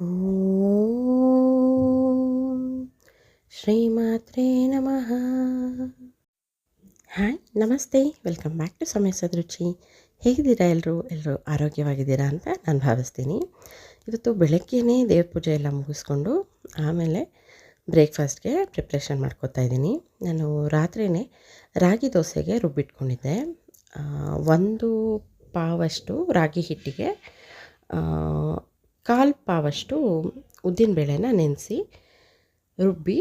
ಓಂ ಶ್ರೀಮಾತ್ರೇ ನಮಃ. ಹಾಯ್, ನಮಸ್ತೆ, welcome back to ಸಮಯ ಸದರುಚಿ. ಹೇಗಿದ್ದೀರಾ ಎಲ್ಲರೂ ಆರೋಗ್ಯವಾಗಿದ್ದೀರಾ ಅಂತ ನಾನು ಭಾವಿಸ್ತೀನಿ. ಇವತ್ತು ಬೆಳಗ್ಗೆಯೇ ದೇವ್ರ ಪೂಜೆ ಎಲ್ಲ ಮುಗಿಸ್ಕೊಂಡು ಆಮೇಲೆ ಬ್ರೇಕ್ಫಾಸ್ಟ್ಗೆ ಪ್ರಿಪ್ರೇಷನ್ ಮಾಡ್ಕೋತಾ ಇದ್ದೀನಿ. ನಾನು ರಾತ್ರಿಯೇ ರಾಗಿ ದೋಸೆಗೆ ರುಬ್ಬಿಟ್ಕೊಂಡಿದ್ದೆ. ಒಂದು ಪಾವಷ್ಟು ರಾಗಿ ಹಿಟ್ಟಿಗೆ ಕಾಲು ಪಾವಷ್ಟು ಉದ್ದಿನಬೇಳೆನ ನೆನೆಸಿ ರುಬ್ಬಿ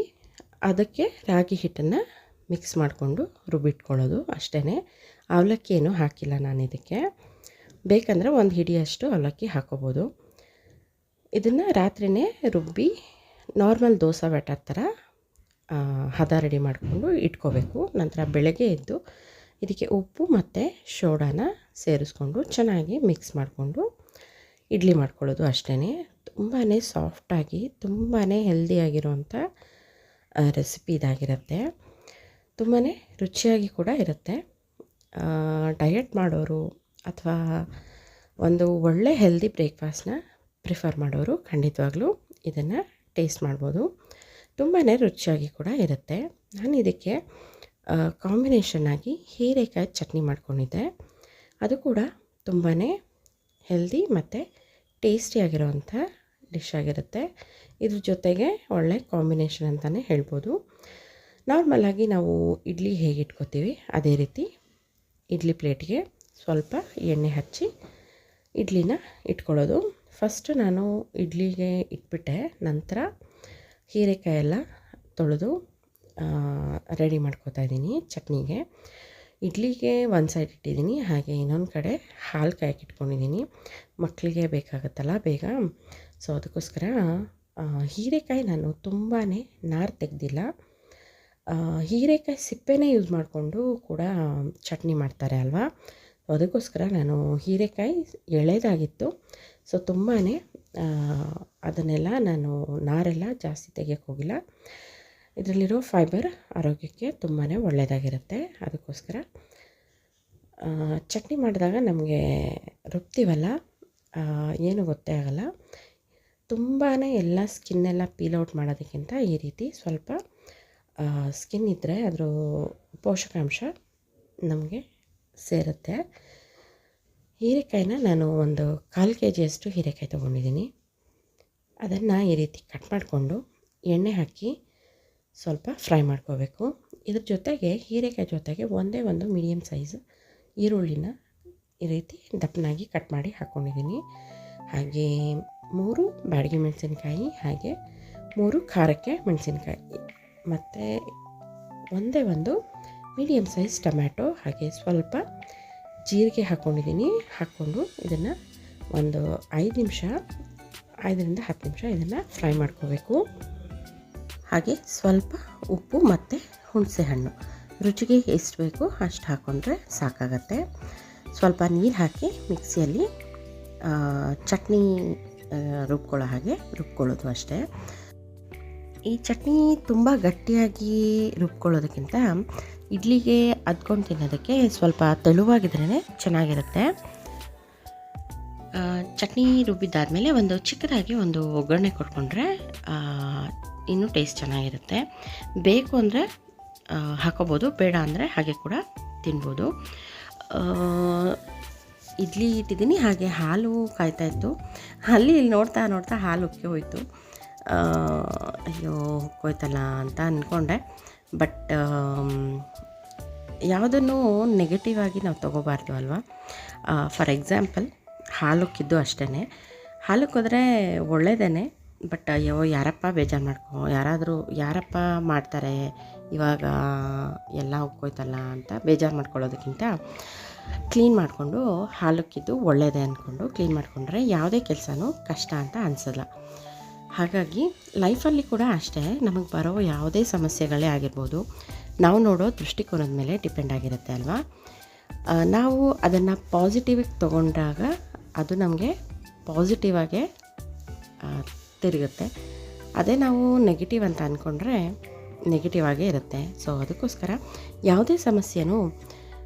ಅದಕ್ಕೆ ರಾಗಿ ಹಿಟ್ಟನ್ನು ಮಿಕ್ಸ್ ಮಾಡಿಕೊಂಡು ರುಬ್ಬಿಟ್ಕೊಳ್ಳೋದು ಅಷ್ಟೇ. ಅವಲಕ್ಕಿ ಏನೂ ಹಾಕಿಲ್ಲ ನಾನು ಇದಕ್ಕೆ. ಬೇಕಂದರೆ ಒಂದು ಹಿಡಿಯಷ್ಟು ಅವಲಕ್ಕಿ ಹಾಕೋಬೋದು. ಇದನ್ನು ರಾತ್ರಿಯೇ ರುಬ್ಬಿ ನಾರ್ಮಲ್ ದೋಸೆ ಬ್ಯಾಟರ್ ಥರ ಹದ ರೆಡಿ ಮಾಡಿಕೊಂಡು ಇಟ್ಕೋಬೇಕು. ನಂತರ ಬೆಳಗ್ಗೆ ಎದ್ದು ಇದಕ್ಕೆ ಉಪ್ಪು ಮತ್ತು ಸೋಡಾನ ಸೇರಿಸ್ಕೊಂಡು ಚೆನ್ನಾಗಿ ಮಿಕ್ಸ್ ಮಾಡಿಕೊಂಡು ಇಡ್ಲಿ ಮಾಡ್ಕೊಳ್ಳೋದು ಅಷ್ಟೇ. ತುಂಬಾ ಸಾಫ್ಟಾಗಿ ತುಂಬಾ ಹೆಲ್ದಿಯಾಗಿರೋವಂಥ ರೆಸಿಪಿ ಇದಾಗಿರುತ್ತೆ. ತುಂಬಾ ರುಚಿಯಾಗಿ ಕೂಡ ಇರುತ್ತೆ. ಡಯಟ್ ಮಾಡೋರು ಅಥವಾ ಒಂದು ಒಳ್ಳೆ ಹೆಲ್ದಿ ಬ್ರೇಕ್ಫಾಸ್ಟ್ನ ಪ್ರಿಫರ್ ಮಾಡೋರು ಖಂಡಿತವಾಗ್ಲೂ ಇದನ್ನು ಟೇಸ್ಟ್ ಮಾಡ್ಬೋದು. ತುಂಬಾ ರುಚಿಯಾಗಿ ಕೂಡ ಇರುತ್ತೆ. ನಾನು ಇದಕ್ಕೆ ಕಾಂಬಿನೇಷನ್ನಾಗಿ ಹೀರೆಕಾಯಿ ಚಟ್ನಿ ಮಾಡ್ಕೊಂಡಿದ್ದೆ. ಅದು ಕೂಡ ತುಂಬಾ ಹೆಲ್ದಿ ಮತ್ತು ಟೇಸ್ಟಿಯಾಗಿರೋವಂಥ ಡಿಶ್ ಆಗಿರುತ್ತೆ. ಇದ್ರ ಜೊತೆಗೆ ಒಳ್ಳೆ ಕಾಂಬಿನೇಷನ್ ಅಂತಲೇ ಹೇಳ್ಬೋದು. ನಾರ್ಮಲಾಗಿ ನಾವು ಇಡ್ಲಿ ಹೇಗೆ ಇಟ್ಕೋತೀವಿ ಅದೇ ರೀತಿ ಇಡ್ಲಿ ಪ್ಲೇಟ್ಗೆ ಸ್ವಲ್ಪ ಎಣ್ಣೆ ಹಚ್ಚಿ ಇಡ್ಲಿನ ಇಟ್ಕೊಳ್ಳೋದು. ಫಸ್ಟು ನಾನು ಇಡ್ಲಿಗೆ ಇಟ್ಬಿಟ್ಟೆ. ನಂತರ ಹೀರೆಕಾಯಿ ಎಲ್ಲ ತೊಳೆದು ರೆಡಿ ಮಾಡ್ಕೋತಾ ಇದ್ದೀನಿ ಚಟ್ನಿಗೆ. ಇಡ್ಲಿಗೆ ಒಂದು ಸೈಡ್ ಇಟ್ಟಿದ್ದೀನಿ, ಹಾಗೆ ಇನ್ನೊಂದು ಕಡೆ ಹಾಲು ಕಾಯಕ್ಕೆ ಇಟ್ಕೊಂಡಿದ್ದೀನಿ. ಮಕ್ಕಳಿಗೆ ಬೇಕಾಗುತ್ತಲ್ಲ ಬೇಗ, ಸೊ ಅದಕ್ಕೋಸ್ಕರ ಹೀರೆಕಾಯಿ ನಾನು ತುಂಬಾ ನಾರು ತೆಗೆದಿಲ್ಲ. ಹೀರೆಕಾಯಿ ಸಿಪ್ಪೆನೇ ಯೂಸ್ ಮಾಡಿಕೊಂಡು ಕೂಡ ಚಟ್ನಿ ಮಾಡ್ತಾರೆ ಅಲ್ವಾ. ಅದಕ್ಕೋಸ್ಕರ ನಾನು ಹೀರೆಕಾಯಿ ಎಳೆದಾಗಿತ್ತು, ಸೊ ತುಂಬಾ ಅದನ್ನೆಲ್ಲ ನಾನು ನಾರೆಲ್ಲ ಜಾಸ್ತಿ ತೆಗಿಯೋಕ್ಕೆ ಹೋಗಿಲ್ಲ. ಇದರಲ್ಲಿರೋ ಫೈಬರ್ ಆರೋಗ್ಯಕ್ಕೆ ತುಂಬಾ ಒಳ್ಳೆಯದಾಗಿರುತ್ತೆ. ಅದಕ್ಕೋಸ್ಕರ ಚಟ್ನಿ ಮಾಡಿದಾಗ ನಮಗೆ ರುಬ್ತೀವಲ್ಲ, ಏನು ಗೊತ್ತೇ ಆಗೋಲ್ಲ. ತುಂಬಾ ಎಲ್ಲ ಸ್ಕಿನ್ನೆಲ್ಲ ಪೀಲ್ಔಟ್ ಮಾಡೋದಕ್ಕಿಂತ ಈ ರೀತಿ ಸ್ವಲ್ಪ ಸ್ಕಿನ್ ಇದ್ದರೆ ಅದರ ಪೋಷಕಾಂಶ ನಮಗೆ ಸೇರುತ್ತೆ. ಹೀರೆಕಾಯಿನ ನಾನು ಒಂದು 1/4 kg ಹೀರೆಕಾಯಿ ತೊಗೊಂಡಿದ್ದೀನಿ. ಅದನ್ನು ಈ ರೀತಿ ಕಟ್ ಮಾಡಿಕೊಂಡು ಎಣ್ಣೆ ಹಾಕಿ ಸ್ವಲ್ಪ ಫ್ರೈ ಮಾಡ್ಕೋಬೇಕು. ಇದ್ರ ಜೊತೆಗೆ ಹೀರೆಕಾಯಿ ಜೊತೆಗೆ ಒಂದೇ ಒಂದು ಮೀಡಿಯಮ್ ಸೈಜ್ ಈರುಳ್ಳಿನ ಈ ರೀತಿ ದಪ್ಪನಾಗಿ ಕಟ್ ಮಾಡಿ ಹಾಕ್ಕೊಂಡಿದ್ದೀನಿ. ಹಾಗೆ 3 ಬ್ಯಾಡಗಿ ಮೆಣಸಿನ್ಕಾಯಿ, ಹಾಗೆ 3 ಖಾರಕ್ಕೆ ಮೆಣಸಿನ್ಕಾಯಿ, ಮತ್ತು ಒಂದೇ ಒಂದು ಮೀಡಿಯಮ್ ಸೈಜ್ ಟೊಮ್ಯಾಟೊ, ಹಾಗೆ ಸ್ವಲ್ಪ ಜೀರಿಗೆ ಹಾಕ್ಕೊಂಡಿದ್ದೀನಿ. ಹಾಕ್ಕೊಂಡು ಇದನ್ನು ಒಂದು 5ರಿಂದ 10 ನಿಮಿಷ ಇದನ್ನು ಫ್ರೈ ಮಾಡ್ಕೋಬೇಕು. ಹಾಗೆ ಸ್ವಲ್ಪ ಉಪ್ಪು ಮತ್ತು ಹುಣಸೆ ಹಣ್ಣು ರುಚಿಗೆ ಎಷ್ಟು ಬೇಕು ಅಷ್ಟು ಹಾಕ್ಕೊಂಡ್ರೆ ಸಾಕಾಗತ್ತೆ. ಸ್ವಲ್ಪ ನೀರು ಹಾಕಿ ಮಿಕ್ಸಿಯಲ್ಲಿ ಚಟ್ನಿ ರುಬ್ಕೊಳ್ಳೋ ಹಾಗೆ ರುಬ್ಕೊಳ್ಳೋದು ಅಷ್ಟೇ. ಈ ಚಟ್ನಿ ತುಂಬ ಗಟ್ಟಿಯಾಗಿ ರುಬ್ಕೊಳ್ಳೋದಕ್ಕಿಂತ ಇಡ್ಲಿಗೆ ಅದ್ಕೊಂಡು ತಿನ್ನೋದಕ್ಕೆ ಸ್ವಲ್ಪ ತೆಳುವಾಗಿದ್ರೇ ಚೆನ್ನಾಗಿರುತ್ತೆ. ಚಟ್ನಿ ರುಬ್ಬಿದ್ದಾದಮೇಲೆ ಒಂದು ಚಿಕ್ಕದಾಗಿ ಒಂದು ಒಗ್ಗರಣೆ ಕೊಟ್ಕೊಂಡ್ರೆ ಇನ್ನೂ ಟೇಸ್ಟ್ ಚೆನ್ನಾಗಿರುತ್ತೆ. ಬೇಕು ಅಂದರೆ ಹಾಕೋಬೋದು, ಬೇಡ ಅಂದರೆ ಹಾಗೆ ಕೂಡ ತಿನ್ಬೋದು. ಇಡ್ಲಿ ಇಟ್ಟಿದ್ದೀನಿ, ಹಾಗೆ ಹಾಲು ಕಾಯ್ತಾಯಿತ್ತು. ಇಲ್ಲಿ ನೋಡ್ತಾ ಹಾಲು ಉಕ್ಕಿ ಹೋಯಿತು. ಅಯ್ಯೋ ಉಕ್ಕೋಯ್ತಲ್ಲ ಅಂತ ಅಂದ್ಕೊಂಡೆ. ಬಟ್ ಯಾವುದನ್ನು ನೆಗೆಟಿವ್ ಆಗಿ ನಾವು ತೊಗೋಬಾರ್ದು ಅಲ್ವಾ. ಫಾರ್ ಎಕ್ಸಾಂಪಲ್ ಹಾಲು ಉಕ್ಕಿದ್ದು ಅಷ್ಟೇ. ಹಾಲು ಉಕ್ಕಿದ್ರೆ ಒಳ್ಳೆಯದೇ, ಬಟ್ ಅಯ್ಯೋ ಯಾರಪ್ಪ ಬೇಜಾರು ಯಾರಪ್ಪ ಮಾಡ್ತಾರೆ ಇವಾಗ ಎಲ್ಲ ಉಕ್ಕೋಯ್ತಲ್ಲ ಅಂತ ಬೇಜಾರು ಮಾಡ್ಕೊಳ್ಳೋದಕ್ಕಿಂತ ಕ್ಲೀನ್ ಮಾಡಿಕೊಂಡು ಹಾಲುಕ್ಕಿದ್ದು ಒಳ್ಳೆಯದೇ ಅಂದ್ಕೊಂಡು ಕ್ಲೀನ್ ಮಾಡಿಕೊಂಡ್ರೆ ಯಾವುದೇ ಕೆಲಸನೂ ಕಷ್ಟ ಅಂತ ಅನಿಸಲ್ಲ. ಹಾಗಾಗಿ ಲೈಫಲ್ಲಿ ಕೂಡ ಅಷ್ಟೇ, ನಮಗೆ ಬರೋ ಯಾವುದೇ ಸಮಸ್ಯೆಗಳೇ ಆಗಿರ್ಬೋದು, ನಾವು ನೋಡೋ ದೃಷ್ಟಿಕೋನದ ಮೇಲೆ ಡಿಪೆಂಡ್ ಆಗಿರುತ್ತೆ ಅಲ್ವಾ. ನಾವು ಅದನ್ನು ಪಾಸಿಟಿವಿಗೆ ತೊಗೊಂಡಾಗ ಅದು ನಮಗೆ ಪಾಸಿಟಿವ್ ಆಗೇ ತಿರುಗುತ್ತೆ. ಅದೇ ನಾವು ನೆಗೆಟಿವ್ ಅಂತ ಅಂದ್ಕೊಂಡ್ರೆ ನೆಗೆಟಿವ್ ಆಗೇ ಇರುತ್ತೆ. ಸೊ ಅದಕ್ಕೋಸ್ಕರ ಯಾವುದೇ ಸಮಸ್ಯೆನೂ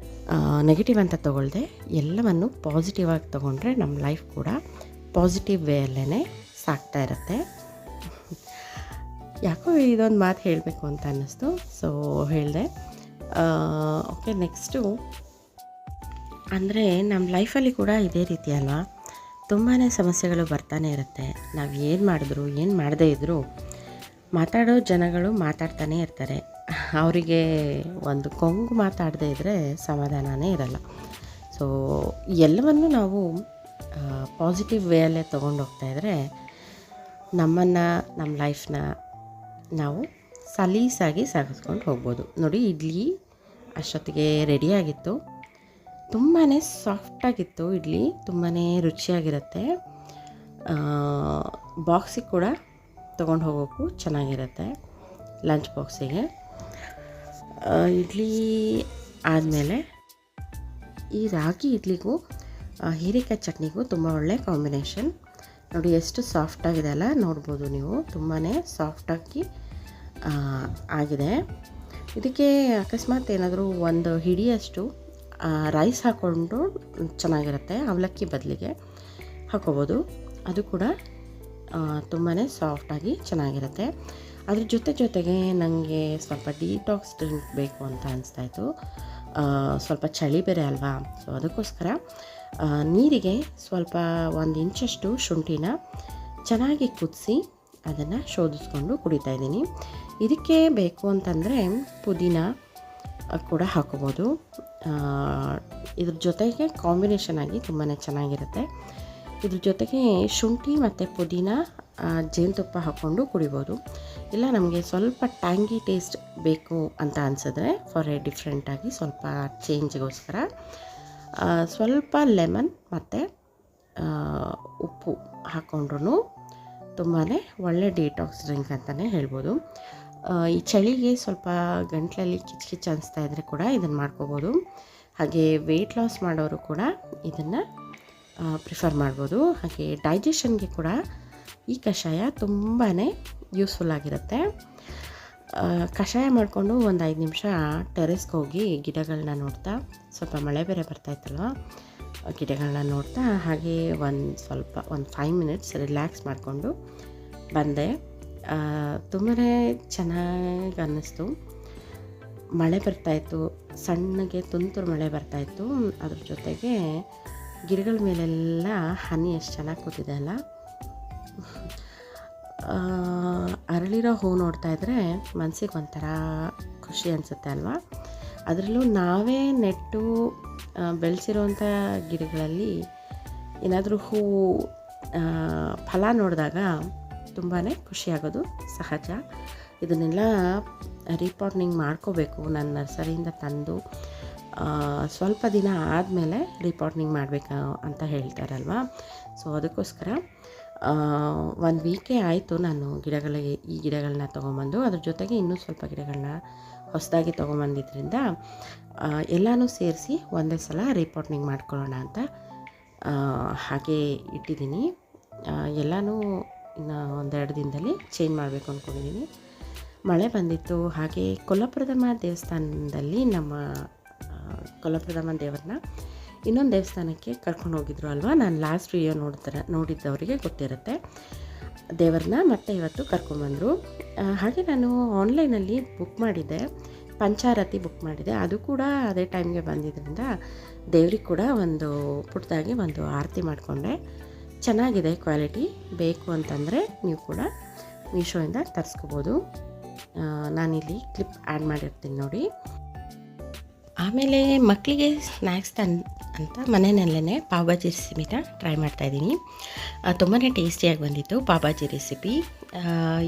ನೆಗೆಟಿವ್ ಅಂತ ತೊಗೊಳ್ದೆ ಎಲ್ಲವನ್ನು ಪಾಸಿಟಿವ್ ಆಗಿ ತೊಗೊಂಡ್ರೆ ನಮ್ಮ ಲೈಫ್ ಕೂಡ ಪಾಸಿಟಿವ್ ವೇಯಲ್ಲೇ ಸಾಗ್ತಾ ಇರುತ್ತೆ. ಯಾಕೋ ಇದೊಂದು ಮಾತು ಹೇಳಬೇಕು ಅಂತ ಅನ್ನಿಸ್ತು, ಸೊ ಹೇಳಿದೆ. ಓಕೆ, ನೆಕ್ಸ್ಟು ಅಂದರೆ ನಮ್ಮ ಲೈಫಲ್ಲಿ ಕೂಡ ಇದೇ ರೀತಿ ಅಲ್ವಾ, ತುಂಬಾ ಸಮಸ್ಯೆಗಳು ಬರ್ತಾನೆ ಇರುತ್ತೆ. ನಾವು ಏನು ಮಾಡಿದ್ರು ಏನು ಮಾಡದೇ ಇದ್ದರೂ ಮಾತಾಡೋ ಜನಗಳು ಮಾತಾಡ್ತಾನೇ ಇರ್ತಾರೆ. ಅವರಿಗೆ ಒಂದು ಕೊಂಗು ಮಾತಾಡದೇ ಇದ್ದರೆ ಸಮಾಧಾನವೇ ಇರಲ್ಲ. ಸೊ ಎಲ್ಲವನ್ನು ನಾವು ಪಾಸಿಟಿವ್ ವೇಯಲ್ಲೇ ತೊಗೊಂಡೋಗ್ತಾಯಿದ್ರೆ ನಮ್ಮನ್ನು, ನಮ್ಮ ಲೈಫ್ನ ನಾವು ಸಲೀಸಾಗಿ ಸಾಗಿಸ್ಕೊಂಡು ಹೋಗ್ಬೋದು. ನೋಡಿ, ಇಡ್ಲಿ ಅಷ್ಟೊತ್ತಿಗೆ ರೆಡಿಯಾಗಿತ್ತು. ತುಂಬಾ ಸಾಫ್ಟಾಗಿತ್ತು ಇಡ್ಲಿ, ತುಂಬಾ ರುಚಿಯಾಗಿರುತ್ತೆ. ಬಾಕ್ಸಿಗೆ ಕೂಡ ತೊಗೊಂಡು ಹೋಗೋಕ್ಕೂ ಚೆನ್ನಾಗಿರುತ್ತೆ, ಲಂಚ್ ಬಾಕ್ಸಿಗೆ. ಇಡ್ಲಿ ಆದಮೇಲೆ ಈ ರಾಗಿ ಇಡ್ಲಿಗೂ ಹೀರೆಕಾಯಿ ಚಟ್ನಿಗೂ ತುಂಬ ಒಳ್ಳೆ ಕಾಂಬಿನೇಷನ್. ನೋಡಿ ಎಷ್ಟು ಸಾಫ್ಟಾಗಿದೆ ಅಲ್ಲ, ನೋಡ್ಬೋದು ನೀವು, ತುಂಬಾ ಸಾಫ್ಟಾಗಿ ಆಗಿದೆ. ಇದಕ್ಕೆ ಅಕಸ್ಮಾತ್ ಏನಾದರೂ ಒಂದು ಹಿಡಿಯಷ್ಟು ರೈಸ್ ಹಾಕ್ಕೊಂಡು ಚೆನ್ನಾಗಿರುತ್ತೆ, ಅವಲಕ್ಕಿ ಬದಲಿಗೆ ಹಾಕ್ಕೋಬೋದು. ಅದು ಕೂಡ ತುಂಬಾ ಸಾಫ್ಟಾಗಿ ಚೆನ್ನಾಗಿರುತ್ತೆ. ಅದ್ರ ಜೊತೆಗೆ ನನಗೆ ಸ್ವಲ್ಪ ಡಿಟಾಕ್ಸ್ ಡ್ರಿಂಕ್ ಬೇಕು ಅಂತ ಅನಿಸ್ತಾಯಿತ್ತು. ಸ್ವಲ್ಪ ಚಳಿ ಬೇರೆ ಅಲ್ವಾ, ಸೊ ಅದಕ್ಕೋಸ್ಕರ ನೀರಿಗೆ ಸ್ವಲ್ಪ 1 ಇಂಚಷ್ಟು ಶುಂಠಿನ ಚೆನ್ನಾಗಿ ಕುದಿಸಿ ಅದನ್ನು ಶೋಧಿಸ್ಕೊಂಡು ಕುಡಿತಾಯಿದ್ದೀನಿ. ಇದಕ್ಕೆ ಬೇಕು ಅಂತಂದರೆ ಪುದೀನ ಕೂಡ ಹಾಕೋಬೋದು. ಇದ್ರ ಜೊತೆಗೆ ಕಾಂಬಿನೇಷನ್ ಆಗಿ ತುಂಬಾ ಚೆನ್ನಾಗಿರುತ್ತೆ. ಇದ್ರ ಜೊತೆಗೆ ಶುಂಠಿ ಮತ್ತು ಪುದೀನ ಜೇನುತುಪ್ಪ ಹಾಕ್ಕೊಂಡು ಕುಡಿಬೋದು. ಇಲ್ಲ ನಮಗೆ ಸ್ವಲ್ಪ ಟ್ಯಾಂಗಿ ಟೇಸ್ಟ್ ಬೇಕು ಅಂತ ಅನಿಸಿದ್ರೆ ಫಾರ್ ಎ ಡಿಫ್ರೆಂಟಾಗಿ ಸ್ವಲ್ಪ ಚೇಂಜ್ಗೋಸ್ಕರ ಸ್ವಲ್ಪ ಲೆಮನ್ ಮತ್ತು ಉಪ್ಪು ಹಾಕ್ಕೊಂಡ್ರೂ ತುಂಬಾ ಒಳ್ಳೆ ಡಿಟಾಕ್ಸ್ ಡ್ರಿಂಕ್ ಅಂತಲೇ ಹೇಳ್ಬೋದು. ಈ ಚಳಿಗೆ ಸ್ವಲ್ಪ ಗಂಟಲಲ್ಲಿ ಕಿಚ್ಚು ಅನಿಸ್ತಾ ಇದ್ದರೆ ಕೂಡ ಇದನ್ನು ಮಾಡ್ಕೋಬೋದು. ಹಾಗೆ ವೆಯ್ಟ್ ಲಾಸ್ ಮಾಡೋರು ಕೂಡ ಇದನ್ನು ಪ್ರಿಫರ್ ಮಾಡ್ಬೋದು. ಹಾಗೆ ಡೈಜೆಷನ್ಗೆ ಕೂಡ ಈ ಕಷಾಯ ತುಂಬಾ ಯೂಸ್ಫುಲ್ ಆಗಿರುತ್ತೆ. ಕಷಾಯ ಮಾಡಿಕೊಂಡು ಒಂದು 5 ನಿಮಿಷ ಟೆರೆಸ್ಗೆ ಹೋಗಿ ಗಿಡಗಳನ್ನ ನೋಡ್ತಾ, ಸ್ವಲ್ಪ ಮಳೆ ಬೇರೆ ಬರ್ತಾಯಿತ್ತಲ್ವ, ಗಿಡಗಳನ್ನ ನೋಡ್ತಾ ಹಾಗೆ ಒಂದು 5 ಮಿನಿಟ್ಸ್ ರಿಲ್ಯಾಕ್ಸ್ ಮಾಡಿಕೊಂಡು ಬಂದೆ. ತುಂಬಾ ಚೆನ್ನಾಗಿ ಅನ್ನಿಸ್ತು. ಮಳೆ ಬರ್ತಾಯಿತ್ತು, ಸಣ್ಣಗೆ ತುಂತುರು ಮಳೆ ಬರ್ತಾಯಿತ್ತು. ಅದ್ರ ಜೊತೆಗೆ ಗಿಡಗಳ ಮೇಲೆಲ್ಲ ಹನಿ ಎಷ್ಟು ಚೆನ್ನಾಗಿ ಕೂತಿದೆ ಅಲ್ಲ. ಅರಳಿರೋ ಹೂ ನೋಡ್ತಾ ಇದ್ದರೆ ಮನಸ್ಸಿಗೆ ಒಂಥರ ಖುಷಿ ಅನಿಸುತ್ತೆ ಅಲ್ವಾ. ಅದರಲ್ಲೂ ನಾವೇ ನೆಟ್ಟು ಬೆಳೆಸಿರೋಂಥ ಗಿಡಗಳಲ್ಲಿ ಏನಾದರೂ ಹೂ ಫಲ ನೋಡಿದಾಗ ತುಂಬಾ ಖುಷಿಯಾಗೋದು ಸಹಜ. ಇದನ್ನೆಲ್ಲ ರೀಪಾಟ್ನಿಂಗ್ ಮಾಡ್ಕೋಬೇಕು. ನಾನು ನರ್ಸರಿಯಿಂದ ತಂದು ಸ್ವಲ್ಪ ದಿನ ಆದಮೇಲೆ ರೀಪಾಟ್ನಿಂಗ್ ಮಾಡಬೇಕು ಅಂತ ಹೇಳ್ತಾರಲ್ವ. ಸೊ ಅದಕ್ಕೋಸ್ಕರ 1 ವೀಕೇ ಆಯಿತು ನಾನು ಈ ಗಿಡಗಳನ್ನ ತೊಗೊಂಬಂದು. ಅದ್ರ ಜೊತೆಗೆ ಇನ್ನೂ ಸ್ವಲ್ಪ ಗಿಡಗಳನ್ನ ಹೊಸದಾಗಿ ತೊಗೊಂಬಂದಿದ್ದರಿಂದ ಎಲ್ಲನೂ ಸೇರಿಸಿ ಒಂದೇ ಸಲ ರೀಪಾಟ್ನಿಂಗ್ ಮಾಡ್ಕೊಳ್ಳೋಣ ಅಂತ ಹಾಗೆ ಇಟ್ಟಿದ್ದೀನಿ. ಎಲ್ಲನೂ ಇನ್ನು 1-2 ದಿನದಲ್ಲಿ ಚೇಂಜ್ ಮಾಡಬೇಕು ಅಂದ್ಕೊಂಡಿದ್ದೀನಿ. ಮಳೆ ಬಂದಿತ್ತು. ಹಾಗೆ ಕೊಲ್ಲಪುರದಮ್ಮ ದೇವಸ್ಥಾನದಲ್ಲಿ ನಮ್ಮ ಕೊಲ್ಲಪುರದಮ್ಮ ದೇವ್ರನ್ನ ಇನ್ನೊಂದು ದೇವಸ್ಥಾನಕ್ಕೆ ಕರ್ಕೊಂಡು ಹೋಗಿದ್ರು ಅಲ್ವಾ. ನಾನು ಲಾಸ್ಟ್ ವಿಡಿಯೋ ನೋಡಿದ್ದವರಿಗೆ ಗೊತ್ತಿರುತ್ತೆ ದೇವ್ರನ್ನ. ಮತ್ತೆ ಇವತ್ತು ಕರ್ಕೊಂಡ್ಬಂದರು. ಹಾಗೆ ನಾನು ಆನ್ಲೈನಲ್ಲಿ ಬುಕ್ ಮಾಡಿದ್ದೆ, ಪಂಚಾರತಿ ಬುಕ್ ಮಾಡಿದೆ. ಅದು ಕೂಡ ಅದೇ ಟೈಮ್ಗೆ ಬಂದಿದ್ದರಿಂದ ದೇವ್ರಿಗೆ ಕೂಡ ಒಂದು ಪುಟ್ಟದಾಗಿ ಒಂದು ಆರತಿ ಮಾಡಿಕೊಂಡೆ. ಚೆನ್ನಾಗಿದೆ ಕ್ವಾಲಿಟಿ. ಬೇಕು ಅಂತಂದರೆ ನೀವು ಕೂಡ ಮೀಶೋಯಿಂದ ತರಿಸ್ಕೋಬೋದು. ನಾನಿಲ್ಲಿ ಕ್ಲಿಪ್ ಆ್ಯಡ್ ಮಾಡಿರ್ತೀನಿ ನೋಡಿ. ಆಮೇಲೆ ಮಕ್ಕಳಿಗೆ ಸ್ನ್ಯಾಕ್ಸ್ ಅಂತ ಮನೆಯಲ್ಲೇ ಪಾವ್ ಭಾಜಿ ರೆಸಿಪಿನ ಟ್ರೈ ಮಾಡ್ತಾಯಿದ್ದೀನಿ. ತುಂಬಾ ಟೇಸ್ಟಿಯಾಗಿ ಬಂದಿತ್ತು ಪಾವ್ ಭಾಜಿ ರೆಸಿಪಿ.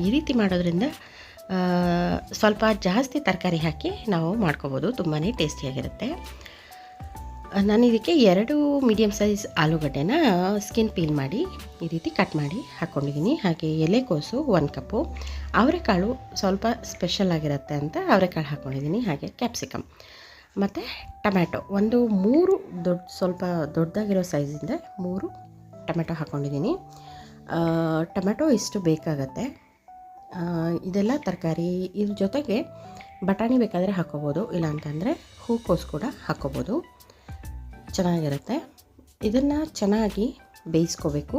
ಈ ರೀತಿ ಮಾಡೋದ್ರಿಂದ ಸ್ವಲ್ಪ ಜಾಸ್ತಿ ತರಕಾರಿ ಹಾಕಿ ನಾವು ಮಾಡ್ಕೋಬೋದು, ತುಂಬಾ ಟೇಸ್ಟಿಯಾಗಿರುತ್ತೆ. ನಾನು ಇದಕ್ಕೆ 2 ಮೀಡಿಯಮ್ ಸೈಜ್ ಆಲೂಗಡ್ಡೆನ ಸ್ಕಿನ್ ಪೀಲ್ ಮಾಡಿ ಈ ರೀತಿ ಕಟ್ ಮಾಡಿ ಹಾಕ್ಕೊಂಡಿದ್ದೀನಿ. ಹಾಗೆ ಎಲೆಕೋಸು 1 ಕಪ್ಪು, ಅವರೆಕಾಳು ಸ್ವಲ್ಪ ಸ್ಪೆಷಲ್ ಆಗಿರುತ್ತೆ ಅಂತ ಅವರೆಕಾಳು ಹಾಕ್ಕೊಂಡಿದ್ದೀನಿ. ಹಾಗೆ ಕ್ಯಾಪ್ಸಿಕಮ್ ಮತ್ತು ಟೊಮ್ಯಾಟೊ 3 ಸ್ವಲ್ಪ ದೊಡ್ಡದಾಗಿರೋ ಸೈಜಿಂದ 3 ಟೊಮೆಟೊ ಹಾಕ್ಕೊಂಡಿದ್ದೀನಿ. ಟೊಮೆಟೊ ಇಷ್ಟು ಬೇಕಾಗತ್ತೆ. ಇದೆಲ್ಲ ತರಕಾರಿ. ಇದ್ರ ಜೊತೆಗೆ ಬಟಾಣಿ ಬೇಕಾದರೆ ಹಾಕ್ಕೋಬೋದು, ಇಲ್ಲಾಂತಂದರೆ ಹೂಕೋಸು ಕೂಡ ಹಾಕ್ಕೋಬೋದು, ಚೆನ್ನಾಗಿರುತ್ತೆ. ಇದನ್ನು ಚೆನ್ನಾಗಿ ಬೇಯಿಸ್ಕೋಬೇಕು.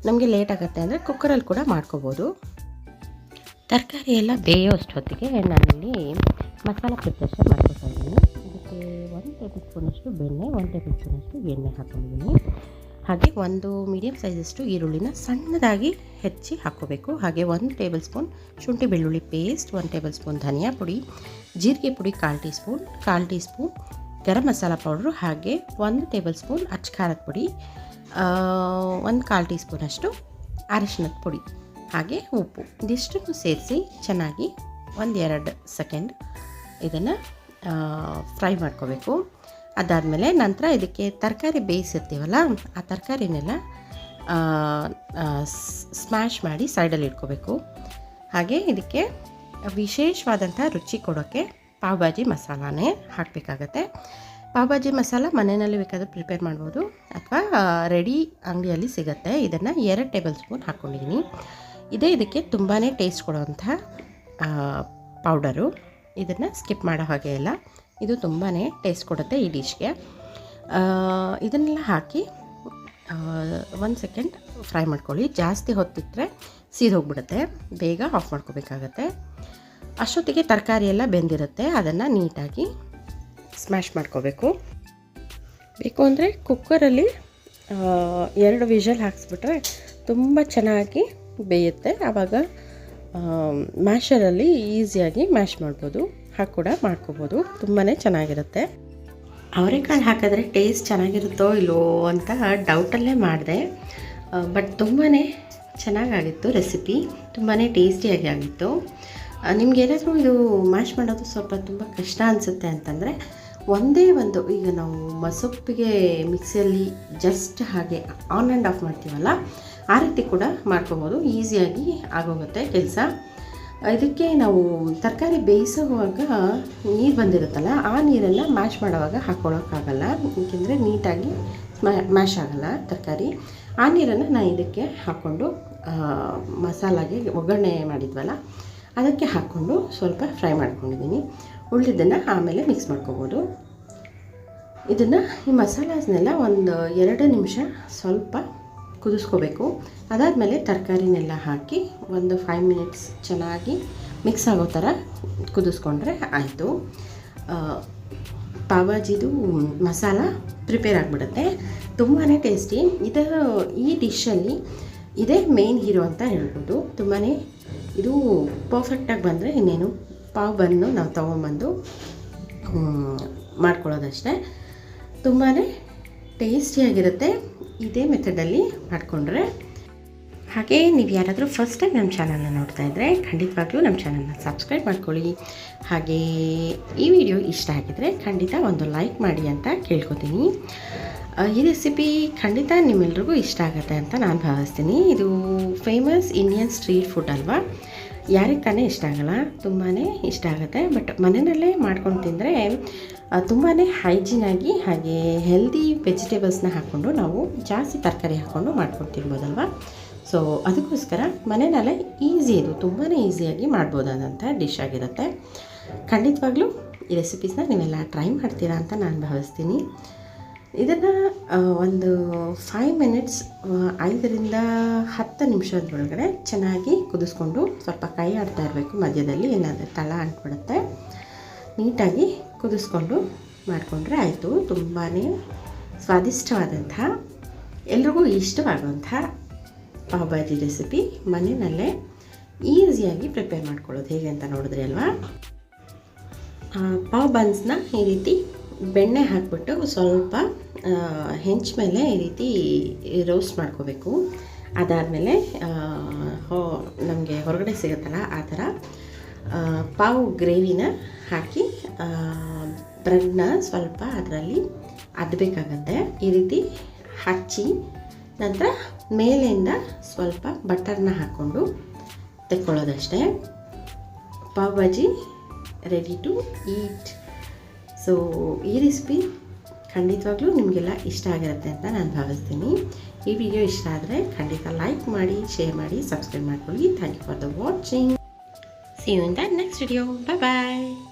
ನಮಗೆ ಲೇಟ್ ಆಗುತ್ತೆ ಅಂದರೆ ಕುಕ್ಕರಲ್ಲಿ ಕೂಡ ಮಾಡ್ಕೋಬೋದು. ತರಕಾರಿ ಎಲ್ಲ ಬೇಯೋ ಅಷ್ಟೊತ್ತಿಗೆ ನಾನಿಲ್ಲಿ ಮಸಾಲ ಪ್ರಿಪ್ರೇಷನ್ ಮಾಡ್ಕೊತಾ ಇದ್ದೀನಿ. ಇದಕ್ಕೆ 1 ಟೇಬಲ್ ಸ್ಪೂನಷ್ಟು ಬೆಣ್ಣೆ, 1 ಟೇಬಲ್ ಸ್ಪೂನಷ್ಟು ಎಣ್ಣೆ ಹಾಕ್ಕೊಂಡಿದ್ದೀನಿ. ಹಾಗೆ 1 ಮೀಡಿಯಮ್ ಸೈಜಷ್ಟು ಈರುಳ್ಳಿನ ಸಣ್ಣದಾಗಿ ಹೆಚ್ಚಿ ಹಾಕ್ಕೋಬೇಕು. ಹಾಗೆ 1 ಟೇಬಲ್ ಸ್ಪೂನ್ ಶುಂಠಿ ಬೆಳ್ಳುಳ್ಳಿ ಪೇಸ್ಟ್, 1 ಟೇಬಲ್ ಸ್ಪೂನ್ ಧನಿಯಾ ಪುಡಿ, ಜೀರಿಗೆ ಪುಡಿ 1/4 tea spoon garam masala powder, ಹಾಗೆ 1 ಟೇಬಲ್ ಸ್ಪೂನ್ ಅಚ್ಚ ಖಾರದ ಪುಡಿ, 1/4 ಟೀ ಸ್ಪೂನಷ್ಟು ಅರಿಶಿಣದ ಪುಡಿ, ಹಾಗೆ ಉಪ್ಪು. ಇದಿಷ್ಟನ್ನು ಸೇರಿಸಿ ಚೆನ್ನಾಗಿ 1-2 ಸೆಕೆಂಡ್ ಇದನ್ನು ಫ್ರೈ ಮಾಡ್ಕೋಬೇಕು. ಅದಾದಮೇಲೆ ನಂತರ ಇದಕ್ಕೆ ತರಕಾರಿ ಬೇಯಿಸಿರ್ತೀವಲ್ಲ, ಆ ತರಕಾರಿನೆಲ್ಲ ಸ್ಮ್ಯಾಶ್ ಮಾಡಿ ಸೈಡಲ್ಲಿ ಇಟ್ಕೋಬೇಕು. ಹಾಗೆ ಇದಕ್ಕೆ ವಿಶೇಷವಾದಂಥ ರುಚಿ ಕೊಡೋಕ್ಕೆ ಪಾವ್ ಭಾಜಿ ಮಸಾಲಾನೇ ಹಾಕಬೇಕಾಗತ್ತೆ. ಪಾವ್ ಭಾಜಿ ಮಸಾಲ ಮನೆಯಲ್ಲಿ ಬೇಕಾದರೆ ಪ್ರಿಪೇರ್ ಮಾಡ್ಬೋದು, ಅಥವಾ ರೆಡಿ ಅಂಗಡಿಯಲ್ಲಿ ಸಿಗುತ್ತೆ. ಇದನ್ನು 2 ಟೇಬಲ್ ಸ್ಪೂನ್ ಹಾಕ್ಕೊಂಡಿದ್ದೀನಿ. ಇದಕ್ಕೆ ತುಂಬಾ ಟೇಸ್ಟ್ ಕೊಡುವಂಥ ಪೌಡರು. ಇದನ್ನು ಸ್ಕಿಪ್ ಮಾಡೋ ಹಾಗೆ ಇಲ್ಲ, ಇದು ತುಂಬಾ ಟೇಸ್ಟ್ ಕೊಡುತ್ತೆ ಈ ಡಿಶ್ಗೆ. ಇದನ್ನೆಲ್ಲ ಹಾಕಿ 1 ಸೆಕೆಂಡ್ ಫ್ರೈ ಮಾಡ್ಕೊಳ್ಳಿ. ಜಾಸ್ತಿ ಹೊತ್ತಿಟ್ಟರೆ ಸೀದೋಗ್ಬಿಡುತ್ತೆ, ಬೇಗ ಆಫ್ ಮಾಡ್ಕೋಬೇಕಾಗತ್ತೆ. ಅಷ್ಟೊತ್ತಿಗೆ ತರಕಾರಿ ಎಲ್ಲ ಬೆಂದಿರುತ್ತೆ, ಅದನ್ನು ನೀಟಾಗಿ ಸ್ಮ್ಯಾಶ್ ಮಾಡ್ಕೋಬೇಕು. ಬೇಕು ಅಂದರೆ ಕುಕ್ಕರಲ್ಲಿ 2 ವಿಷಲ್ ಹಾಕ್ಸ್ಬಿಟ್ರೆ ತುಂಬ ಚೆನ್ನಾಗಿ ಬೇಯುತ್ತೆ. ಆವಾಗ ಮ್ಯಾಶರಲ್ಲಿ ಈಸಿಯಾಗಿ ಮ್ಯಾಶ್ ಮಾಡ್ಬೋದು, ಹಾಗೆ ಕೂಡ ಮಾಡ್ಕೋಬೋದು. ತುಂಬಾ ಚೆನ್ನಾಗಿರುತ್ತೆ. ಅವರೆಕಾಳು ಹಾಕಿದ್ರೆ ಟೇಸ್ಟ್ ಚೆನ್ನಾಗಿರುತ್ತೋ ಇಲ್ಲವೋ ಅಂತ ಡೌಟಲ್ಲೇ ಮಾಡಿದೆ, ಬಟ್ ತುಂಬಾ ಚೆನ್ನಾಗಾಗಿತ್ತು ರೆಸಿಪಿ, ತುಂಬಾ ಟೇಸ್ಟಿಯಾಗಿ ಆಗಿತ್ತು. ನಿಮಗೇನಾದರೂ ಇದು ಮ್ಯಾಶ್ ಮಾಡೋದು ಸ್ವಲ್ಪ ತುಂಬ ಕಷ್ಟ ಅನಿಸುತ್ತೆ ಅಂತಂದರೆ ಈಗ ನಾವು ಮಸೊಪ್ಪಿಗೆ ಮಿಕ್ಸಿಯಲ್ಲಿ ಜಸ್ಟ್ ಹಾಗೆ ಆನ್ ಆ್ಯಂಡ್ ಆಫ್ ಮಾಡ್ತೀವಲ್ಲ, ಆ ರೀತಿ ಕೂಡ ಮಾಡ್ಕೋಬೋದು. ಈಸಿಯಾಗಿ ಆಗೋಗುತ್ತೆ ಕೆಲಸ. ಇದಕ್ಕೆ ನಾವು ತರಕಾರಿ ಬೇಯಿಸುವಾಗ ನೀರು ಬಂದಿರುತ್ತಲ್ಲ, ಆ ನೀರನ್ನು ಮ್ಯಾಶ್ ಮಾಡೋವಾಗ ಹಾಕ್ಕೊಳ್ಳೋಕ್ಕಾಗಲ್ಲ, ಏಕೆಂದರೆ ನೀಟಾಗಿ ಮ್ಯಾಶ್ ಆಗೋಲ್ಲ ತರಕಾರಿ. ಆ ನೀರನ್ನು ನಾನು ಇದಕ್ಕೆ ಹಾಕ್ಕೊಂಡು ಮಸಾಲಾಗೆ ಒಗ್ಗರಣೆ ಮಾಡಿದ್ವಲ್ಲ ಅದಕ್ಕೆ ಹಾಕ್ಕೊಂಡು ಸ್ವಲ್ಪ ಫ್ರೈ ಮಾಡ್ಕೊಂಡಿದ್ದೀನಿ. ಉಳಿದಿದ್ದನ್ನು ಆಮೇಲೆ ಮಿಕ್ಸ್ ಮಾಡ್ಕೋಬೋದು. ಈ ಮಸಾಲಾಸ್ನೆಲ್ಲ 2 ನಿಮಿಷ ಸ್ವಲ್ಪ ಕುದಿಸ್ಕೋಬೇಕು. ಅದಾದಮೇಲೆ ತರಕಾರಿನೆಲ್ಲ ಹಾಕಿ 5 ಮಿನಿಟ್ಸ್ ಚೆನ್ನಾಗಿ ಮಿಕ್ಸ್ ಆಗೋ ಥರ ಕುದಿಸ್ಕೊಂಡ್ರೆ ಆಯಿತು. ಪಾವ್ ಭಾಜಿದು ಮಸಾಲ ಪ್ರಿಪೇರ್ ಆಗಿಬಿಡುತ್ತೆ. ತುಂಬಾ ಟೇಸ್ಟಿ. ಈ ಡಿಶಲ್ಲಿ ಇದೇ ಮೇನ್ ಹೀರೋ ಅಂತ ಹೇಳ್ಬೋದು. ತುಂಬಾ ಇದು ಪರ್ಫೆಕ್ಟಾಗಿ ಬಂದರೆ ಇನ್ನೇನು ಪಾವ್ ಬನ್ನು ನಾವು ತೊಗೊಂಬಂದು ಮಾಡ್ಕೊಳ್ಳೋದಷ್ಟೇ. ತುಂಬಾ ಟೇಸ್ಟಿಯಾಗಿರುತ್ತೆ ಇದೇ ಮೆಥಡಲ್ಲಿ ಮಾಡಿಕೊಂಡ್ರೆ. ಹಾಗೆ ನೀವು ಯಾರಾದರೂ ಫಸ್ಟ್ ಟೈಮ್ ನಮ್ಮ ಚಾನಲ್ನ ನೋಡ್ತಾ ಇದ್ದರೆ ಖಂಡಿತವಾಗ್ಲೂ ನಮ್ಮ ಚಾನಲ್ನ ಸಬ್ಸ್ಕ್ರೈಬ್ ಮಾಡ್ಕೊಳ್ಳಿ. ಹಾಗೆ ಈ ವಿಡಿಯೋ ಇಷ್ಟ ಆಗಿದರೆ ಖಂಡಿತ ಒಂದು ಲೈಕ್ ಮಾಡಿ ಅಂತ ಕೇಳ್ಕೊತೀನಿ. ಈ ರೆಸಿಪಿ ಖಂಡಿತ ನಿಮ್ಮೆಲ್ರಿಗೂ ಇಷ್ಟ ಆಗುತ್ತೆ ಅಂತ ನಾನು ಭಾವಿಸ್ತೀನಿ. ಇದು ಫೇಮಸ್ ಇಂಡಿಯನ್ ಸ್ಟ್ರೀಟ್ ಫುಡ್ ಅಲ್ವಾ, ಯಾರಿಗೆ ತಾನೇ ಇಷ್ಟ ಆಗಲ್ಲ, ತುಂಬಾ ಇಷ್ಟ ಆಗುತ್ತೆ. ಬಟ್ ಮನೆಯಲ್ಲೇ ಮಾಡ್ಕೊಂಡು ತಿಂದರೆ ತುಂಬಾ ಹೈಜೀನಾಗಿ ಹಾಗೆ ಹೆಲ್ದಿ ವೆಜಿಟೇಬಲ್ಸ್ನ ಹಾಕ್ಕೊಂಡು ನಾವು ಜಾಸ್ತಿ ತರಕಾರಿ ಹಾಕ್ಕೊಂಡು ಮಾಡ್ಕೊಂಡು ತಿನ್ಬೋದಲ್ವ. ಸೊ ಅದಕ್ಕೋಸ್ಕರ ಮನೆಯಲ್ಲೇ ಇದು ತುಂಬಾ ಈಸಿಯಾಗಿ ಮಾಡ್ಬೋದಾದಂಥ ಡಿಶ್ ಆಗಿರುತ್ತೆ. ಖಂಡಿತವಾಗ್ಲೂ ಈ ರೆಸಿಪೀಸ್ನ ನೀವೆಲ್ಲ ಟ್ರೈ ಮಾಡ್ತೀರಾ ಅಂತ ನಾನು ಭಾವಿಸ್ತೀನಿ. ಇದನ್ನು 5 ಮಿನಿಟ್ಸ್ 5ರಿಂದ 10 ನಿಮಿಷದೊಳಗಡೆ ಚೆನ್ನಾಗಿ ಕುದಿಸ್ಕೊಂಡು ಸ್ವಲ್ಪ ಕೈ ಆಡ್ತಾ ಇರಬೇಕು ಮಧ್ಯದಲ್ಲಿ, ಏನಾದರೂ ತಳ ಅಂಟ್ಬಿಡುತ್ತೆ. ನೀಟಾಗಿ ಕುದಿಸ್ಕೊಂಡು ಮಾಡಿಕೊಂಡ್ರೆ ಆಯಿತು. ತುಂಬಾ ಸ್ವಾದಿಷ್ಟವಾದಂಥ ಎಲ್ರಿಗೂ ಇಷ್ಟವಾಗುವಂಥ ಪಾವ್ ಭಾಜಿ ರೆಸಿಪಿ ಮನೆಯಲ್ಲೇ ಈಸಿಯಾಗಿ ಪ್ರಿಪೇರ್ ಮಾಡ್ಕೊಳ್ಳೋದು ಹೇಗೆ ಅಂತ ನೋಡಿದ್ರಿ ಅಲ್ವಾ. ಪಾವ್ ಬನ್ಸ್ನ ಈ ರೀತಿ ಬೆಣ್ಣೆ ಹಾಕಿಬಿಟ್ಟು ಸ್ವಲ್ಪ ಹೆಂಚ ಮೇಲೆ ಈ ರೀತಿ ರೋಸ್ಟ್ ಮಾಡ್ಕೋಬೇಕು. ಅದಾದಮೇಲೆ ನಮಗೆ ಹೊರಗಡೆ ಸಿಗುತ್ತಲ್ಲ ಆ ಥರ ಪಾವ್ ಗ್ರೇವಿನ ಹಾಕಿ ಬ್ರೆಡ್ನ ಸ್ವಲ್ಪ ಅದರಲ್ಲಿ ಅದ್ದಬೇಕಾಗತ್ತೆ. ಈ ರೀತಿ ಹಚ್ಚಿ ನಂತರ ಮೇಲೆಯಿಂದ ಸ್ವಲ್ಪ ಬಟರ್ನ ಹಾಕ್ಕೊಂಡು ತೆಕ್ಕೊಳ್ಳೋದಷ್ಟೇ. Pav bhaji ready to eat. So ಈ ರೆಸಿಪಿ ಖಂಡಿತವಾಗ್ಲೂ ನಿಮಗೆಲ್ಲ ಇಷ್ಟ ಆಗಿರುತ್ತೆ ಅಂತ ನಾನು ಭಾವಿಸ್ತೀನಿ. ಈ ವಿಡಿಯೋ ಇಷ್ಟ ಆದರೆ ಖಂಡಿತ ಲೈಕ್ ಮಾಡಿ, ಶೇರ್ ಮಾಡಿ, ಸಬ್ಸ್ಕ್ರೈಬ್ ಮಾಡ್ಕೊಳ್ಳಿ. Thank you for the watching. See you in the next video. Bye bye.